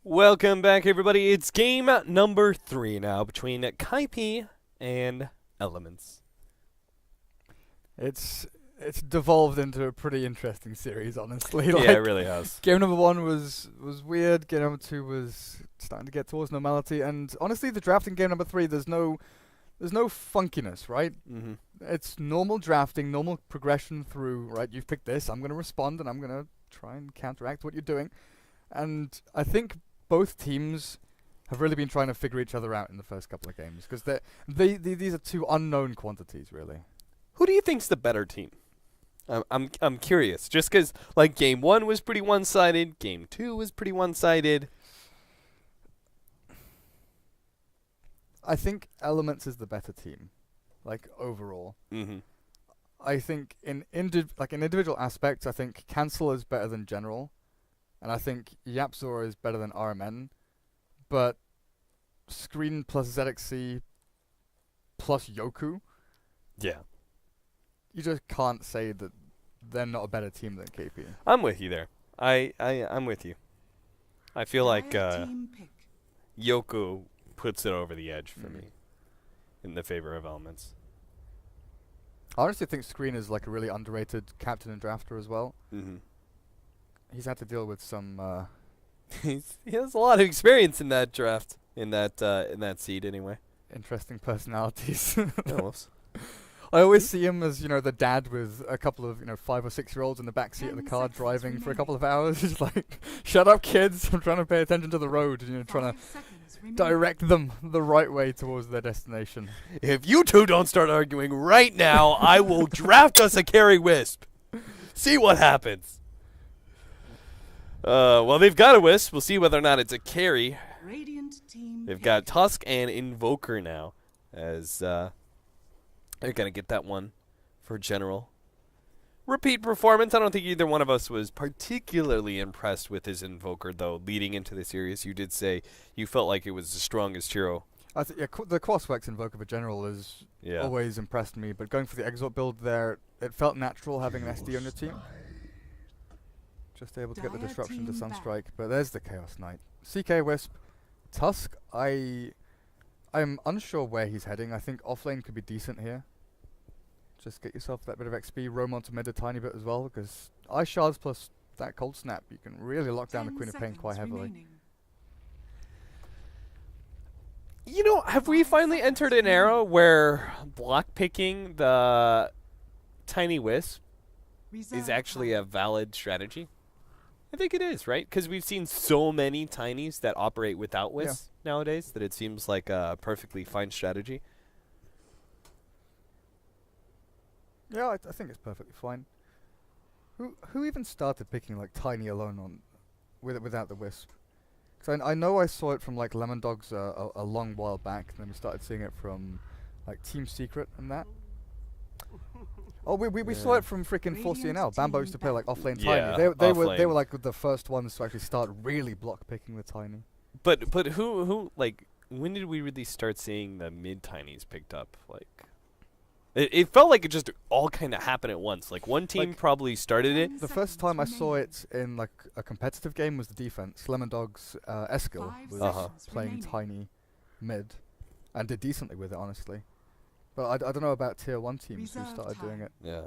Welcome back, everybody. It's game number 3 now between Kaipi and Elements. It's devolved into a pretty interesting series, honestly. Yeah, it really has. Game number 1 was weird. Game number 2 was starting to get towards normality, and honestly, the draft in game number 3, there's no funkiness, right? Mm-hmm. It's normal drafting, normal progression through. Right, you've picked this. I'm gonna respond, and I'm gonna try and counteract what you're doing. And I think both teams have really been trying to figure each other out in the first couple of games because these are two unknown quantities, really. Who do you think's the better team? I'm curious, just because like game 1 was pretty one-sided, game 2 was pretty one-sided. I think Elements is the better team, like overall. Mm-hmm. I think in individual aspects, I think Cancel is better than General, and I think Yapzor is better than RMN, but Screen plus ZXC plus Yoku, Yeah, you just can't say that they're not a better team than KP. I'm with you there. I'm with you. I feel like Yoko puts it over the edge for me in the favor of Elements. I honestly think Screen is like a really underrated captain and drafter as well. Mm-hmm. He's had to deal with some He has a lot of experience in that draft, in that seed anyway. interesting personalities. Almost. I always see him as, the dad with a couple of, 5 or 6 year olds in the backseat of the car driving for a couple of hours. He's like, shut up, kids. I'm trying to pay attention to the road. Trying to direct them the right way towards their destination. If you two don't start arguing right now, I will draft us a carry Wisp. See what happens. Well, they've got a Wisp. We'll see whether or not it's a carry. They've got Tusk and Invoker now, as they're going to get that one for General. Repeat performance. I don't think either one of us was particularly impressed with his Invoker, though, leading into the series. You did say you felt like it was the strongest hero. I think the Crosswex Invoker for General has always impressed me, but going for the Exort build there, it felt natural having an SD on your team. Just able to get the disruption to Sunstrike, but there's the Chaos Knight. CK Wisp. Tusk, I'm unsure where he's heading. I think offlane could be decent here. Just get yourself that bit of XP, roam onto mid a tiny bit as well, because Ice Shards plus that Cold Snap, you can really lock down the Queen of Pain quite heavily. Have we finally entered an era where block picking the Tiny Wisp is actually a valid strategy? I think it is, right? Because we've seen so many Tinies that operate without Wisp nowadays that it seems like a perfectly fine strategy. Yeah, I think it's perfectly fine. Who even started picking like Tiny alone on without the Wisp? Because I know I saw it from like Lemon Dogs a long while back, and then we started seeing it from like Team Secret and that. Oh, we saw it from freaking 4CNL. Bambo used to play like offlane Tiny. They were like the first ones to actually start really block picking with Tiny. But who like when did we really start seeing the mid Tinies picked up? Like it felt like it just all kind of happened at once. Like one team probably started it. The first time I saw it in like a competitive game was the defense. Lemon Dogs Eskil was playing Tiny mid and did decently with it, honestly. But I don't know about tier 1 teams who started doing it. Yeah.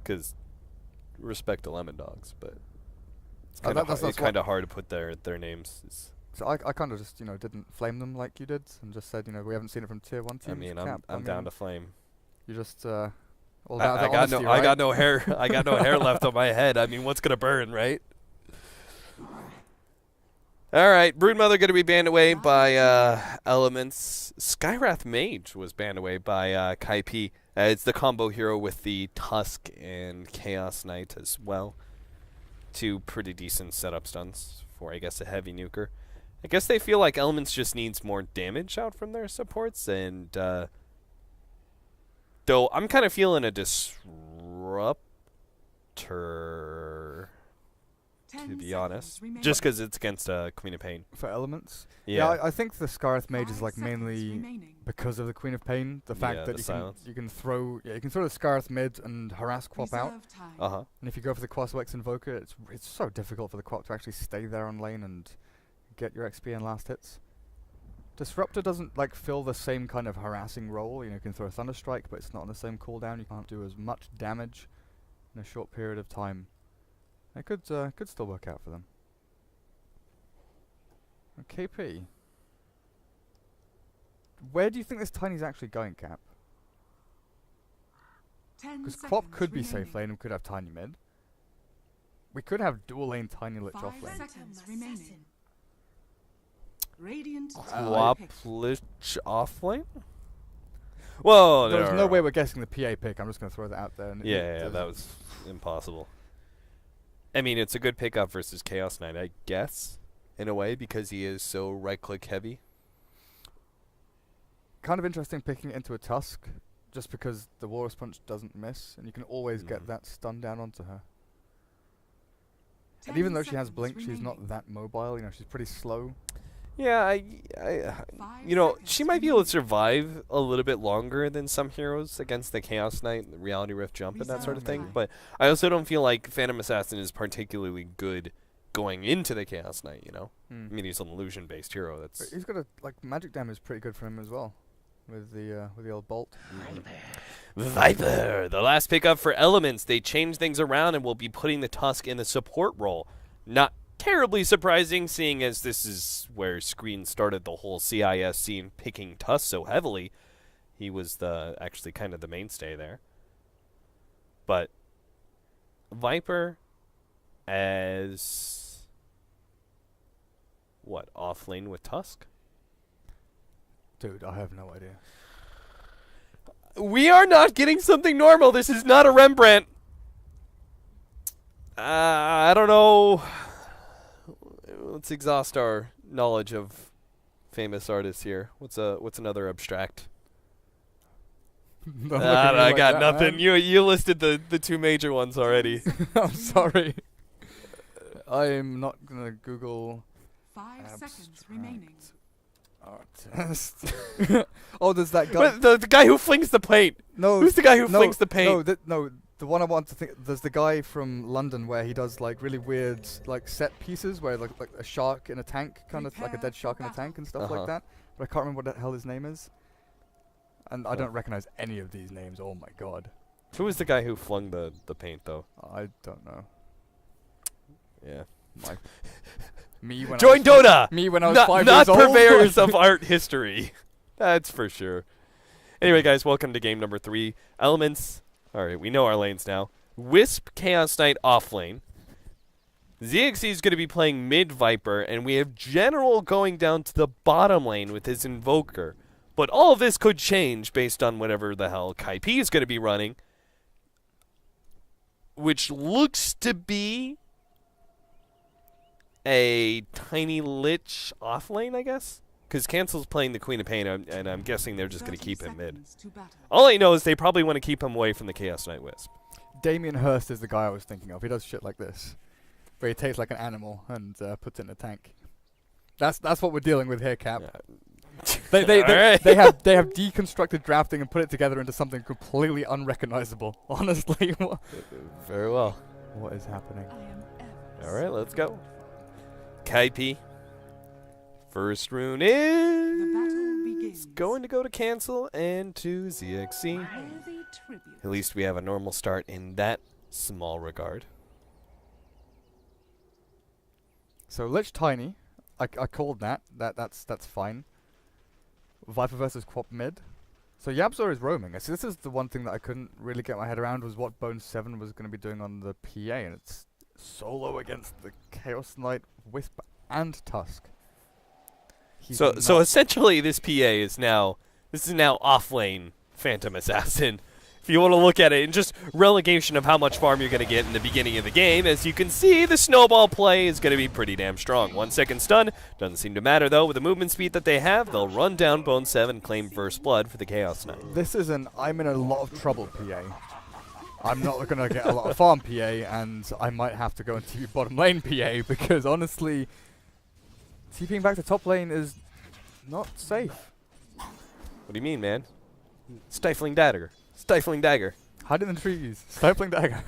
Because respect to Lemon Dogs, but it's kind of hard to put their names. So I kind of just didn't flame them like you did and just said we haven't seen it from tier 1 teams. I mean I'm down to flame. You just I got no hair. I got no hair left on my head. I mean, what's gonna burn, right? All right, Broodmother going to be banned away by Elements. Skywrath Mage was banned away by Kaipi. It's the combo hero with the Tusk and Chaos Knight as well. 2 pretty decent setup stuns for, I guess, a heavy nuker. I guess they feel like Elements just needs more damage out from their supports, and though I'm kind of feeling a disruptor to be honest. Just because it's against Queen of Pain. For elements? Yeah, I think the Scarith Mage is like mainly because of the Queen of Pain. The fact that you can throw the Scarith mid and harass Quap out. Uh-huh. And if you go for the Quaswex Invoker, it's so difficult for the Quap to actually stay there on lane and get your XP and last hits. Disruptor doesn't like fill the same kind of harassing role. You know, you can throw a Thunderstrike, but it's not on the same cooldown. You can't do as much damage in a short period of time. It could still work out for them. KP. Where do you think this Tiny's actually going, Cap? Because Quap could be safe lane and could have Tiny mid. We could have dual lane Tiny Lich off lane. 5 seconds remaining. Radiant Quap Lich off lane? Whoa, there's no way we're guessing the PA pick. I'm just going to throw that out there. And yeah, that was impossible. I mean, it's a good pickup versus Chaos Knight, I guess, in a way, because he is so right-click heavy. Kind of interesting picking it into a Tusk, just because the Walrus Punch doesn't miss, and you can always get that stun down onto her. And even though she has Blink, she's not that mobile. You know, she's pretty slow. Yeah, you know, she might be able to survive a little bit longer than some heroes against the Chaos Knight, the Reality Rift jump, and that sort of thing. But I also don't feel like Phantom Assassin is particularly good going into the Chaos Knight, you know? I mean, he's an illusion-based hero. That's he's got magic damage is pretty good for him as well, with the old bolt. Viper, the last pickup for Elements. They changed things around and will be putting the Tusk in the support role. Not terribly surprising, seeing as this is where Screen started the whole CIS scene, picking Tusk so heavily. He was actually kind of the mainstay there. But Viper as what, off lane with Tusk? Dude, I have no idea. We are not getting something normal. This is not a Rembrandt. I don't know. Let's exhaust our knowledge of famous artists here. What's another abstract? I got nothing. Man. You listed the two major ones already. I'm sorry. I'm not gonna Google. 5 seconds remaining. Artist. Oh, there's that guy. The guy who flings the paint. No. Who's the guy who flings the paint? No. The one I want to think, there's the guy from London where he does like really weird like set pieces where like a shark in a tank, kind of like a dead shark in a tank and stuff like that. But I can't remember what the hell his name is. And I don't recognize any of these names. Oh my god. Who was the guy who flung the paint though? I don't know. Yeah. Join Dota! Me when I was 5 years old. Not purveyors of art history. That's for sure. Anyway, guys, welcome to game number 3. Elements. Alright, we know our lanes now. Wisp, Chaos Knight, off lane. ZXC is going to be playing mid Viper, and we have General going down to the bottom lane with his Invoker. But all of this could change based on whatever the hell Kaipi is going to be running. Which looks to be a Tiny Lich off lane, I guess? Because Cancel's playing the Queen of Pain, and I'm guessing they're just going to keep him mid. All I know is they probably want to keep him away from the Chaos Knight Wisp. Damien Hirst is the guy I was thinking of. He does shit like this, where he takes like an animal and puts it in a tank. That's what we're dealing with here, Cap. Yeah. They have deconstructed drafting and put it together into something completely unrecognizable. Honestly. Very well. What is happening? All right, let's go. Kaipi. First rune is going to go to Cancel and to ZXC. At least we have a normal start in that small regard. So Lich Tiny, I called that. That's fine. Viper versus Quap mid. So Yabzor is roaming. So this is the one thing that I couldn't really get my head around, was what Bone 7 was going to be doing on the PA, and it's solo against the Chaos Knight, Wisp, and Tusk. So essentially this PA is now off lane Phantom Assassin. If you want to look at it in just relegation of how much farm you're going to get in the beginning of the game, as you can see, the snowball play is going to be pretty damn strong. 1 second stun, doesn't seem to matter though. With the movement speed that they have, they'll run down Bone 7, claim first blood for the Chaos Knight. This is an I'm in a lot of trouble PA. I'm not going to get a lot of farm PA, and I might have to go into bottom lane PA, because honestly, TPing back to top lane is not safe. What do you mean, man? Stifling dagger. Stifling dagger. Hide in the trees. Stifling dagger.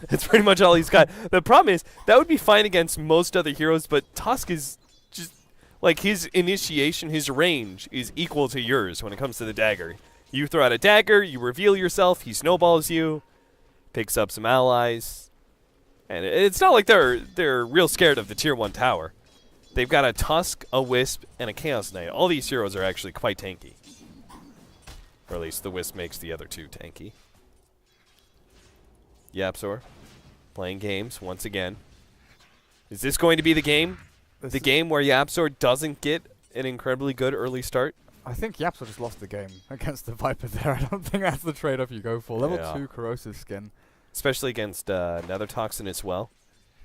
That's pretty much all he's got. The problem is, that would be fine against most other heroes, but Tusk is just, like, his initiation, his range is equal to yours when it comes to the dagger. You throw out a dagger, you reveal yourself, he snowballs you, picks up some allies, and it's not like they're real scared of the tier 1 tower. They've got a Tusk, a Wisp, and a Chaos Knight. All these heroes are actually quite tanky. Or at least the Wisp makes the other two tanky. Yapzor playing games once again. Is this going to be the game? The game where Yapzor doesn't get an incredibly good early start? I think Yapzor just lost the game against the Viper there. I don't think that's the trade-off you go for. Level 2 Corrosive Skin. Especially against Nether Toxin as well.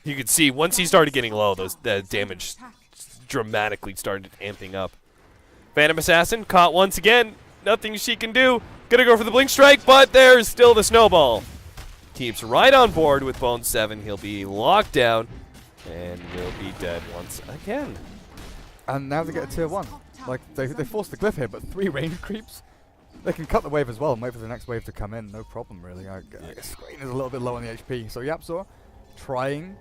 You could see once he started getting low, the damage dramatically started amping up. Phantom Assassin caught once again. Nothing she can do. Gonna go for the Blink Strike, but there's still the Snowball. Keeps right on board with Bone 7. He'll be locked down and will be dead once again. And now they get a tier 1. Like, they forced the glyph here, but 3 range creeps. They can cut the wave as well and wait for the next wave to come in. No problem, really. I guess Screen is a little bit low on the HP. So Yapzor trying.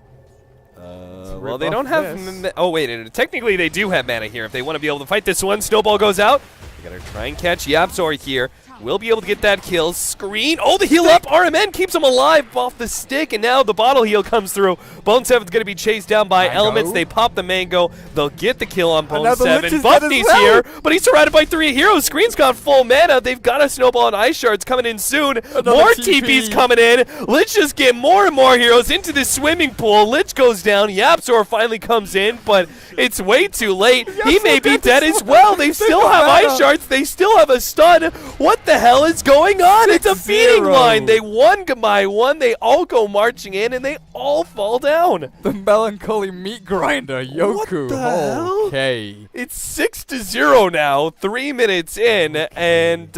Well, they don't have... Oh, wait. Technically, they do have mana here if they want to be able to fight this one. Snowball goes out. They got to try and catch Yapzor here. Will be able to get that kill. Screen. Oh, the heal up. RMN keeps him alive off the stick, and now the bottle heal comes through. Bone 7's going to be chased down by Elements. They pop the Mango. They'll get the kill on Bone 7. Buffy's here, but he's surrounded by 3 heroes. Screen's got full mana. They've got a Snowball and Ice Shards coming in soon. More TPs coming in. Lich just get more and more heroes into the swimming pool. Lich goes down. Yapzor finally comes in, but it's way too late. He may be dead as well. They still have Ice Shards. They still have a stun. What the hell is going on? It's a feeding line. They one by one. They all go marching in, and they all fall down. The melancholy meat grinder, Yoku. What the hell? Okay. It's 6-0 now, 3 minutes in, and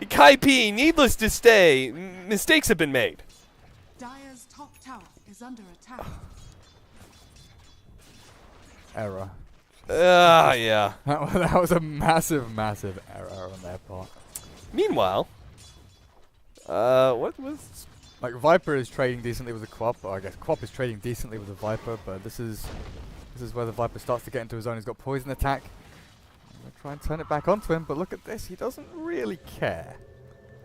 Kaipi, needless to say, mistakes have been made. Dire's top tower is under attack. Error. Yeah. That was a massive, massive error on their part. Meanwhile, what was... Like, Viper is trading decently with the Quap, or I guess Quap is trading decently with the Viper, but this is where the Viper starts to get into his own. He's got poison attack. I'm going to try and turn it back onto him, but look at this. He doesn't really care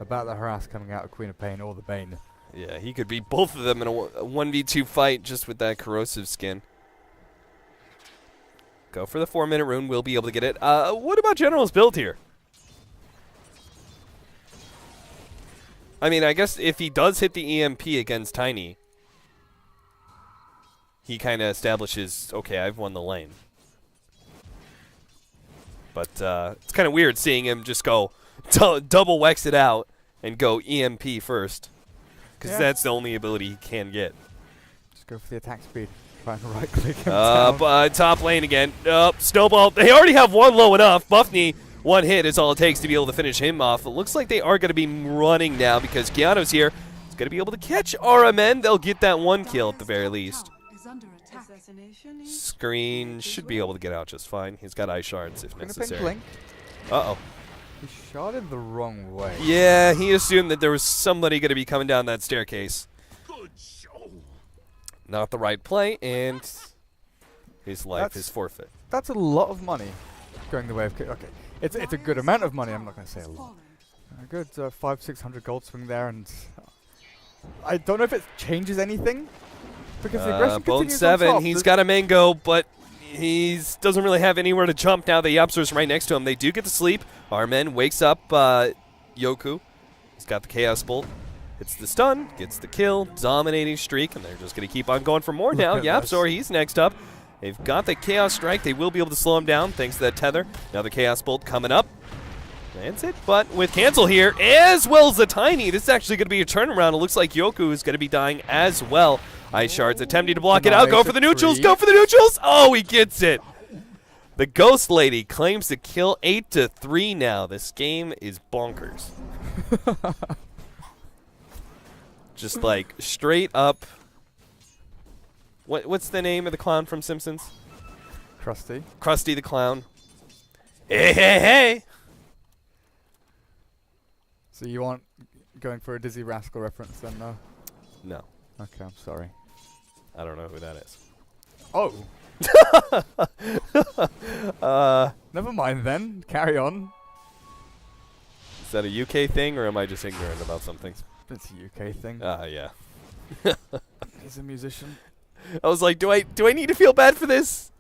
about the harass coming out of Queen of Pain or the Bane. Yeah, he could beat both of them in a 1v2 fight just with that Corrosive Skin. Go for the 4-minute rune. We'll be able to get it. What about General's build here? I mean, I guess if he does hit the EMP against Tiny, he kind of establishes, okay, I've won the lane. But it's kind of weird seeing him just go double Wex it out and go EMP first. Because that's the only ability he can get. Just go for the attack speed. Try and right-click him down. Top lane again. Snowball. They already have one low enough. Buffney, one hit is all it takes to be able to finish him off. It looks like they are going to be running now because Keanu's here. He's going to be able to catch RMN. They'll get that one kill at the very least. Screen should be able to get out just fine. He's got Ice Shards if necessary. Uh-oh. He shot in the wrong way. Yeah, he assumed that there was somebody going to be coming down that staircase. Not the right play, and his life is forfeit. That's a lot of money going the way of... Okay, it's a good amount of money. I'm not going to say a lot. A good 500-600 gold swing there, and I don't know if it changes anything. Because the aggression Bone continues 7, on top. he's got a Mango, but he doesn't really have anywhere to jump now. The Yapzor's right next to him. They do get to sleep. Armen wakes up Yoku. He's got the Chaos Bolt. Hits the stun, gets the kill, dominating streak, and they're just going to keep on going for more now. Yapzor, he's next up. They've got the Chaos Strike. They will be able to slow him down thanks to that tether. Another Chaos Bolt coming up. That's it, but with Cancel here, as well as the Tiny, this is actually going to be a turnaround. It looks like Yoku is going to be dying as well. Ice Shards attempting to block it out. Go for the neutrals, go for the neutrals. Oh, he gets it. The Ghost Lady claims the kill 8-3 now. This game is bonkers. Just like straight up. What's the name of the clown from Simpsons? Krusty. Krusty the Clown. Hey, hey, hey! So you aren't going for a Dizzy Rascal reference then, no? No. Okay, I'm sorry. I don't know who that is. Oh! Never mind then. Carry on. Is that a UK thing, or am I just ignorant about something? It's a UK thing. Yeah. He's a musician. I was like, do I need to feel bad for this?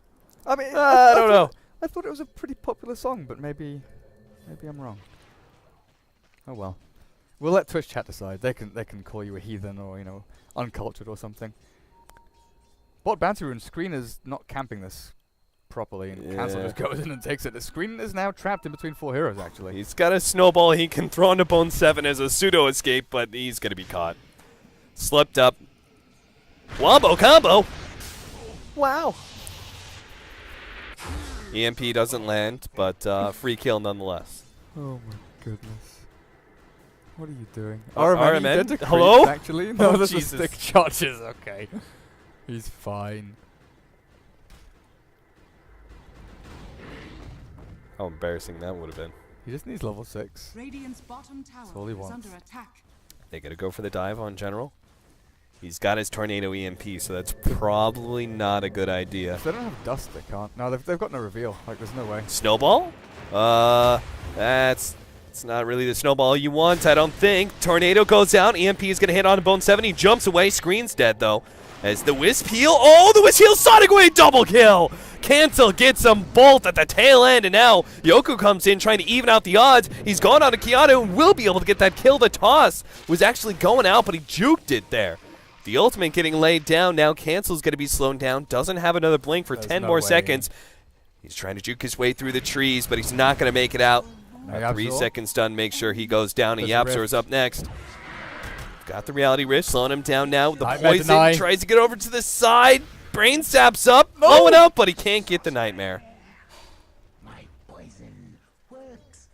I mean, I don't know. I thought it was a pretty popular song, but maybe I'm wrong. Oh well. We'll let Twitch chat decide. They can call you a heathen or, you know, uncultured or something. Bot Bounty Rune Screen is not camping this properly, and Cancel just goes in and takes it. The Screen is now trapped in between 4 heroes, actually. He's got a snowball he can throw into Bone 7 as a pseudo escape, but he's going to be caught. Slipped up. Wombo combo! Wow. EMP doesn't land, but free kill nonetheless. Oh my goodness. What are you doing? RMN? Hello? Actually? No, Oh, this is Jesus. stick charges. Okay. He's fine. How embarrassing that would have been. He just needs level 6. Radiant's bottom tower all he is wants. under attack. They got to go for the dive on General. He's got his Tornado EMP, so that's probably not a good idea. If they don't have dust, they can't. No, they've got no reveal. Like, there's no way. Snowball? It's not really the snowball you want, I don't think. Tornado goes out. EMP is going to hit on Bone 7. He jumps away. Screen's dead, though. As the Wisp heal. Oh, the Wisp heal. Sonic Wave double kill. Cancel gets some bolt at the tail end, and now Yoku comes in trying to even out the odds. He's gone on to Keanu and will be able to get that kill. The toss was actually going out, but he juked it there. The ultimate getting laid down. Now Cancel's going to be slowed down. Doesn't have another blink for 10 more seconds. He's trying to juke his way through the trees, but he's not going to make it out. 3 seconds stun, make sure he goes down, and Yapzor's up next. Got the reality rift, slowing him down now. The poison tries to get over to the side. Brain saps up, blowing out, but he can't get the nightmare.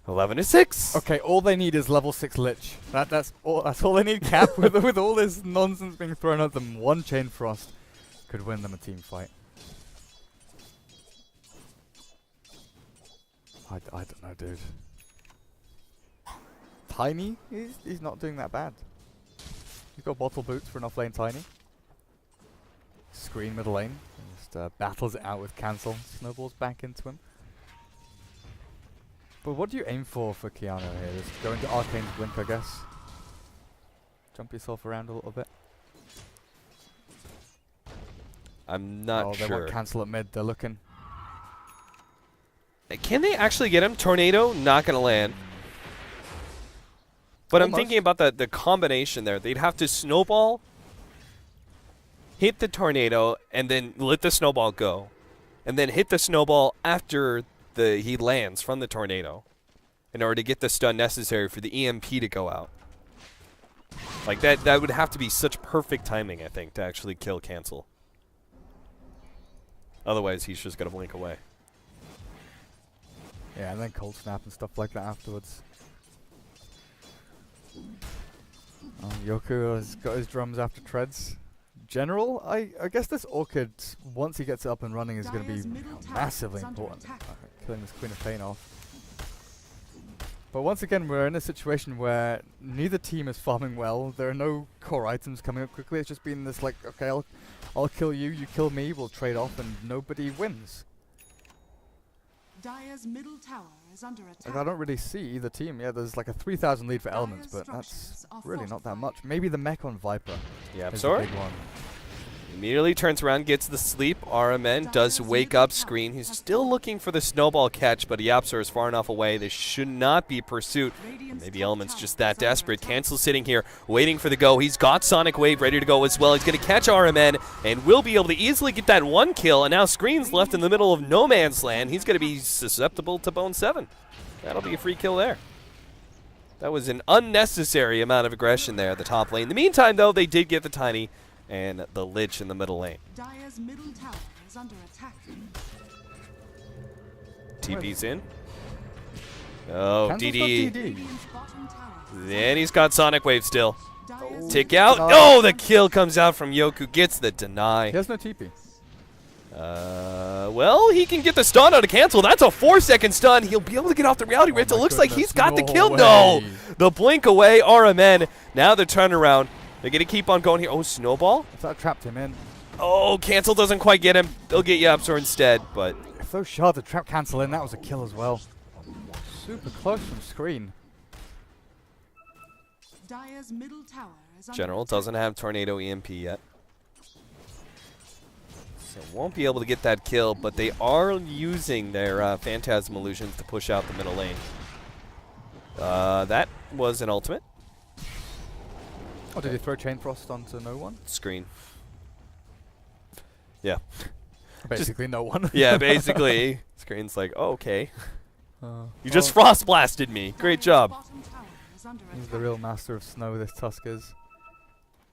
11-6. Okay, all they need is level 6 Lich. That's all they need, Cap, with all this nonsense being thrown at them. One Chain Frost could win them a team fight. I don't know, dude. Tiny? He's not doing that bad. He's got bottle boots for an off-lane Tiny. Screen middle lane. Just battles it out with Cancel. Snowballs back into him. But what do you aim for Keanu here? Just go into Arcane's Blink, I guess. Jump yourself around a little bit. I'm not sure. They want Cancel at mid. They're looking. Can they actually get him? Tornado, not going to land. But I'm thinking about the combination there. They'd have to snowball, hit the tornado, and then let the snowball go. And then hit the snowball after he lands from the tornado in order to get the stun necessary for the EMP to go out. Like, that would have to be such perfect timing, I think, to actually kill Cancel. Otherwise, he's just going to blink away. Yeah, and then Cold Snap and stuff like that afterwards. Yoku has got his drums after treads. General, I guess this Orchid, once he gets it up and running, is going to be massively important. Killing this Queen of Pain off. But once again, we're in a situation where neither team is farming well. There are no core items coming up quickly. It's just been this like, okay, I'll kill you, you kill me, we'll trade off, and nobody wins. Dire's middle tower is under attack. Like, I don't really see either team. Yeah, there's like a 3,000 lead for Elements, but that's really not that much. Maybe the mech on Viper. Yeah, is the big one. Immediately turns around, gets the sleep. RMN does wake up. Screen. He's still looking for the snowball catch, but Yapzor is far enough away. This should not be pursuit. Maybe Element's just that desperate. Cancel sitting here, waiting for the go. He's got Sonic Wave ready to go as well. He's going to catch RMN and will be able to easily get that one kill. And now Screen's left in the middle of no man's land. He's going to be susceptible to Bone 7. That'll be a free kill there. That was an unnecessary amount of aggression there at the top lane. In the meantime, though, they did get the Tiny and the Lich in the middle lane. Dire's middle tower is under attack. TP's in. Oh, DD. Radiant's bottom tower. Then he's got Sonic Wave still. Dire's Tick out. Deny. Oh, the kill comes out from Yoku. Gets the deny. He has no TP. Well, he can get the stun on a cancel. That's a 4-second stun. He'll be able to get off the reality rift. It looks like he's got the kill. No, the blink away. RMN. Now the turnaround. They're going to keep on going here. Oh, snowball. If that trapped him in. Oh, cancel doesn't quite get him. They'll get YapzOr instead, but... If those shards had trap cancel in, that was a kill as well. Super close from screen. Dire's middle tower is under General attack. doesn't have Tornado EMP yet. So won't be able to get that kill, but they are using their Phantasm Illusions to push out the middle lane. That was an ultimate. Oh, did he throw Chain Frost onto no one? Screen. Yeah. Basically no one. Yeah, basically. Screen's like, oh, okay. You just oh, Frost Blasted me. Great Dire's job. bottom tower is under He's attack. the real master of snow, this Tusk is.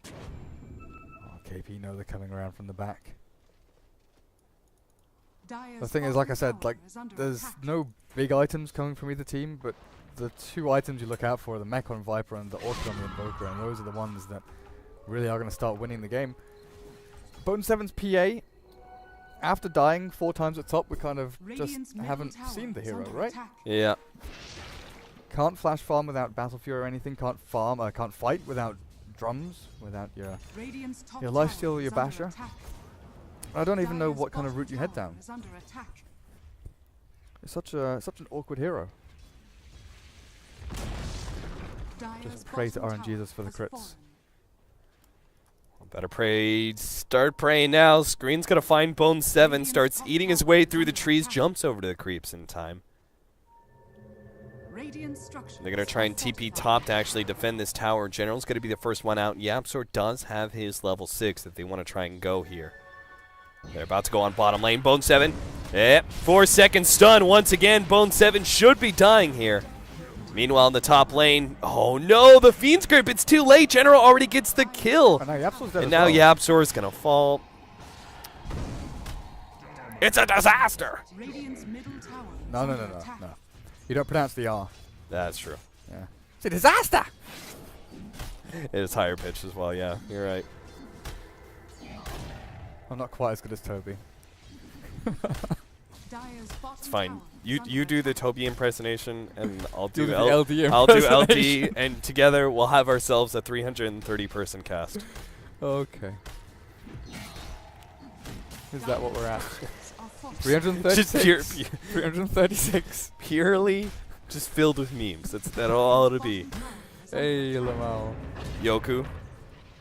Oh, KP know they're coming around from the back. Dire's The thing is, like I bottom said, tower like, is under there's attack. no big items coming from either team, but the two items you look out for are the Mech on Viper and the Orchid on the Invoker, and those are the ones that really are going to start winning the game. Bone 7's PA, after dying 4 times at top, we kind of Radiant's just middle haven't tower seen the is hero, under right? attack. Yeah. Can't flash farm without Battle Fury or anything, can't fight without drums, without your... Radiant's top Your tower lifesteal, is your under basher. attack. I don't even know Dire's what kind of bottom route you head tower down. is under attack. It's such an awkward hero. Dire's Just pray to bottom RNGesus for the tower crits. has fallen. Better pray. Start praying now. Screen's going to find Bone 7. Starts eating his way through the trees. Jumps over to the creeps in time. Radiant structures They're going to try and are TP fortified. top to actually defend this tower. General's going to be the first one out. YapzOr does have his level 6 if they want to try and go here. They're about to go on bottom lane. Bone 7. 4-second stun once again. Bone 7 should be dying here. Meanwhile, in the top lane, oh no, the Fiend's Grip. It's too late. General already gets the kill. And now YapzOr's dead And as now well. YapzOr is going to fall. It's a disaster. Radiant's middle tower is No. under attack. You don't pronounce the R. That's true. Yeah. It's a disaster! It is higher pitch as well, yeah. You're right. I'm not quite as good as Toby. Dire's bottom It's fine. tower You is you under do the attack. Toby impersonation, and I'll do the L. LD I'll do LD, impersonation. and together we'll have ourselves a 330-person cast. Okay. Is that what we're at? Are fortified. 336. Just pure, 336. purely just filled with memes. That's all it'll be. Hey, Lamal. Yoku.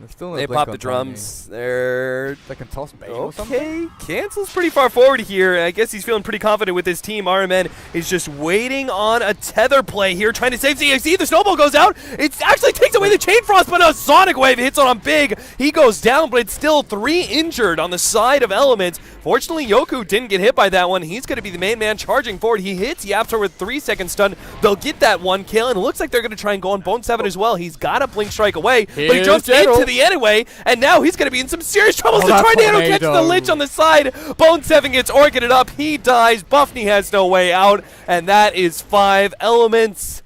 There's still no They blink pop on the drums. They're Tiny. They can toss bait or something. okay. Cancels pretty far forward here. I guess he's feeling pretty confident with his team. RMN is just waiting on a tether play here, trying to save CXC. The snowball goes out. It actually takes away the chain frost, but a sonic wave hits on him big. He goes down, but it's still 3 injured on the side of Elements. Fortunately, Yoku didn't get hit by that one. He's going to be the main man charging forward. He hits YapzOr with 3-second stun. They'll get that 1 kill, and it looks like they're going to try and go on Bone 7 as well. He's got a blink strike away, but he Here's jumps General. into the anyway, and now he's going to be in some serious trouble. So that Tornado catches the tornado. Lich on the side. Bone 7 gets orchided up. He dies. Buffney has no way out, and that is 5 Elements.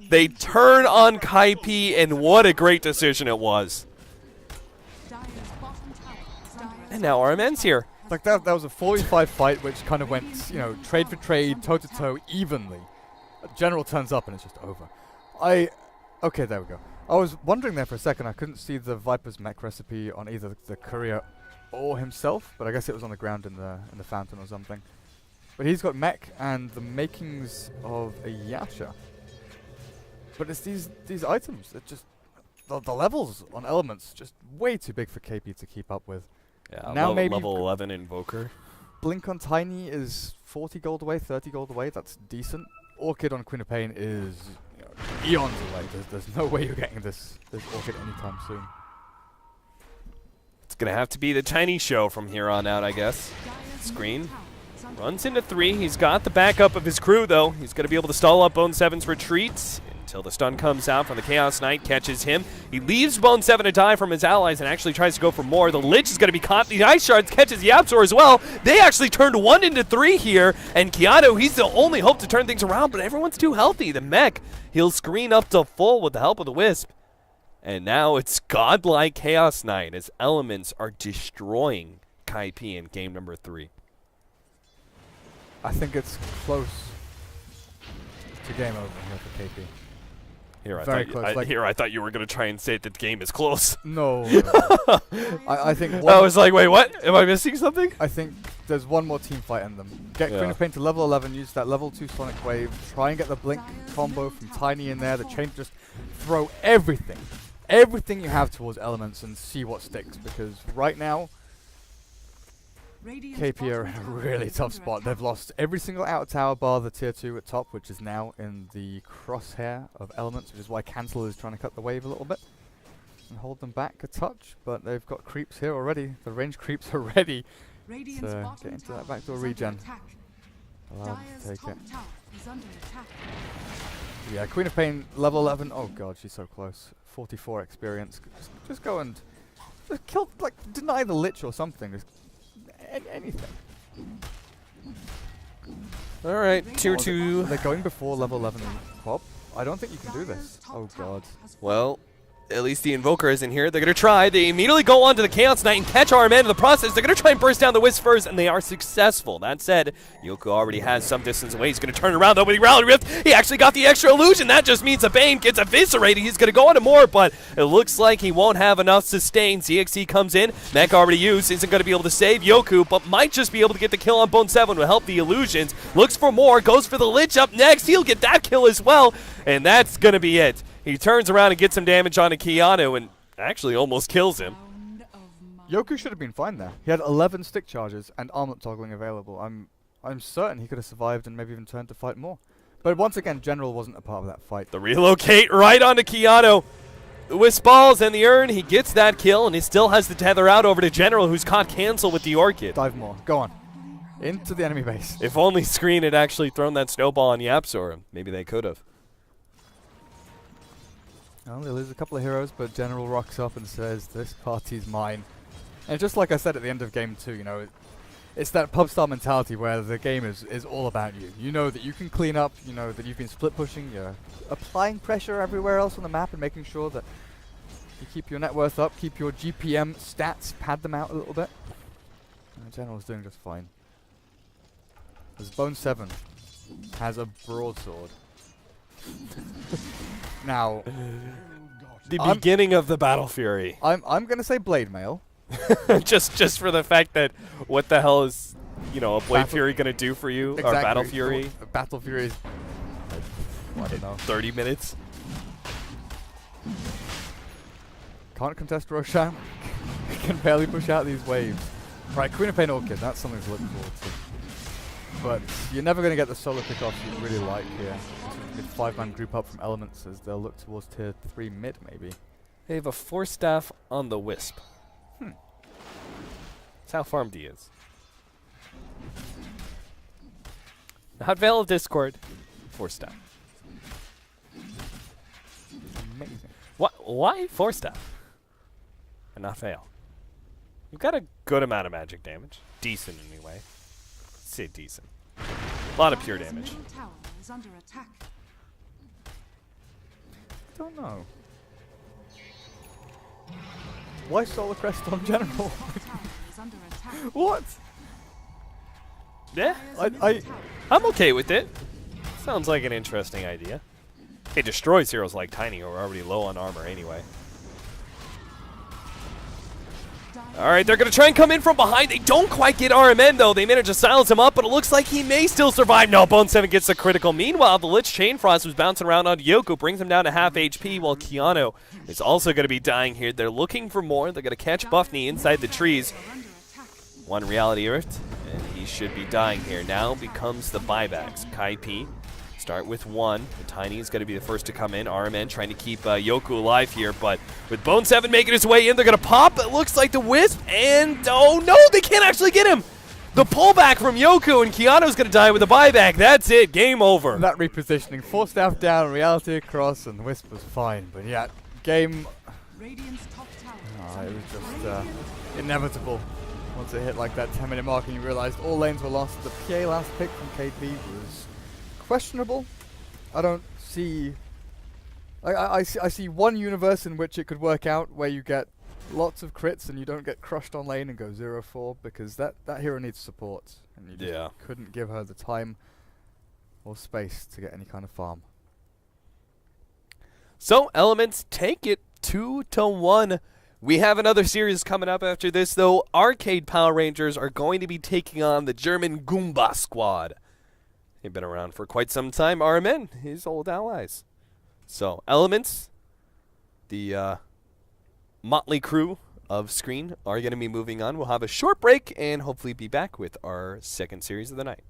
They turn on Kaipi, and what a great decision it was. Dire's bottom tower is under attack. And now RMN's here. Like that was a 45 fight which kind of went, trade for trade, toe to toe, evenly. General turns up and it's just over. Okay, there we go. I was wondering there for a second. I couldn't see the Viper's mech recipe on either the courier or himself, but I guess it was on the ground in the fountain or something. But he's got mech and the makings of a Yasha. But it's these items that just the levels on Elements just way too big for KP to keep up with. Yeah, Now maybe level 11 Invoker. Blink on Tiny is 40 gold away, 30 gold away. That's decent. Orchid on Queen of Pain is eons away. There's no way you're getting this Orchid anytime soon. It's going to have to be the Chinese show from here on out, I guess. Dire's Screen. middle tower is under Runs into 3. He's got the backup of his crew, though. He's going to be able to stall up Bone 7's retreat until the stun comes out from the Chaos Knight, catches him. He leaves Bone 7 to die from his allies and actually tries to go for more. The Lich is going to be caught. The Ice Shards catches YapzOr as well. They actually turned 1 into 3 here, and Keanu, he's the only hope to turn things around, but everyone's too healthy. The mech, he'll screen up to full with the help of the Wisp. And now it's godlike Chaos Knight as Elements are destroying Kaipi in game number 3. I think it's close to game over here for KP. Here, Very close. I thought you were going to try and say that the game is close. No. I think I was like, wait, what? Am I missing something? I think there's one more team fight in them. Get Queen of Pain to level 11, use that level 2 Sonic Wave, try and get the Blink combo from Tiny in there, the chain, just throw everything you have towards Elements and see what sticks, because right now, KP are in a really tough spot. They've lost every single outer tower bar the tier 2 at top, which is now in the crosshair of Elements, which is why Cancel is trying to cut the wave a little bit and hold them back a touch, but they've got creeps here already. The range creeps are ready to get into that backdoor regen. Allow them to take it. Yeah, Queen of Pain, level 11. Oh god, she's so close. 44 experience. Just go and just kill, like, deny the Lich or something. Just anything. All right, tier 2. They're going before level 11 pop. I don't think you can do this. Oh god. Well, at least the Invoker isn't here. They're going to try. They immediately go on to the Chaos Knight and catch RMN in the process. They're going to try and burst down the Wisp first, and they are successful. That said, Yoku already has some distance away. He's going to turn around, though, with the Reality Rift. He actually got the extra illusion. That just means the Bane gets eviscerated. He's going to go on to more, but it looks like he won't have enough sustain. ZXC comes in. Mech already used. Isn't going to be able to save Yoku, but might just be able to get the kill on Bone 7 to help the illusions. Looks for more. Goes for the Lich up next. He'll get that kill as well, and that's going to be it. He turns around and gets some damage onto Keanu and actually almost kills him. Yoku should have been fine there. He had 11 stick charges and armlet toggling available. I'm certain he could have survived and maybe even turned to fight more. But once again, General wasn't a part of that fight. The relocate right onto Keanu. With balls and the urn, he gets that kill and he still has to tether out over to General, who's caught Cancel with the Orchid. Dive more. Go on. Into the enemy base. If only Screen had actually thrown that snowball on Yapzor, maybe they could have. Well, they lose a couple of heroes, but General rocks up and says, "This party's mine." And just like I said at the end of game 2, you know, it's that pub star mentality where the game is all about you. You know that you can clean up, you know that you've been split pushing, you're applying pressure everywhere else on the map and making sure that you keep your net worth up, keep your GPM stats, pad them out a little bit. And General's doing just fine. As Bone 7 has a broadsword. Now, the beginning of the Battle Fury. I'm gonna say Blade Mail. just for the fact that what the hell is, you know, a Blade Fury gonna do for you? Exactly. Or Battle Fury? Battle Fury is, I don't know, 30 minutes. Can't contest Roshan. Can barely push out these waves. Right, Queen of Pain Orchid. That's something to look forward to. But you're never gonna get the solo pickoffs you really like here. Good 5-man group up from Elements as they'll look towards tier 3 mid, maybe. They have a 4-staff on the Wisp. That's how farmed he is. Not Veil of Discord, 4-staff. Amazing. Why 4-staff? And not Veil? You've got a good amount of magic damage. Decent anyway. Let's say decent. A lot of pure damage. Under attack. Don't know. Why Solar Crest on General? What? Yeah, I'm okay with it. Sounds like an interesting idea. It destroys heroes like Tiny, who are already low on armor anyway. Alright, they're going to try and come in from behind. They don't quite get RMN, though. They manage to silence him up, but it looks like he may still survive. No, Bone 7 gets the critical. Meanwhile, the Lich Chain Frost was bouncing around on Yoku, brings him down to half HP, while Keanu is also going to be dying here. They're looking for more. They're going to catch Buffney inside the trees. One Reality Rift, and he should be dying here. Now becomes the buybacks. Kaipi start with 1. The Tiny is going to be the first to come in. RMN trying to keep Yoku alive here, but with Bone 7 making his way in, they're going to pop. It looks like the Wisp, and oh no, they can't actually get him. The pullback from Yoku, and Keanu's going to die with a buyback. That's it. Game over. That repositioning. 4-staff down, Reality across, and Wisp was fine. But yeah, game... it was just inevitable. Once it hit like that 10-minute mark and you realized all lanes were lost, the PA last pick from KP was questionable. I don't see I see one universe in which it could work out where you get lots of crits and you don't get crushed on lane and go 0-4, because that hero needs support, and you just couldn't give her the time or space to get any kind of farm. So Elements take it 2-1. We have another series coming up after this, though. Arcade Power Rangers are going to be taking on the German Goomba Squad. They've been around for quite some time. RMN, his old allies. So Elements, the motley crew of Screen, are going to be moving on. We'll have a short break and hopefully be back with our second series of the night.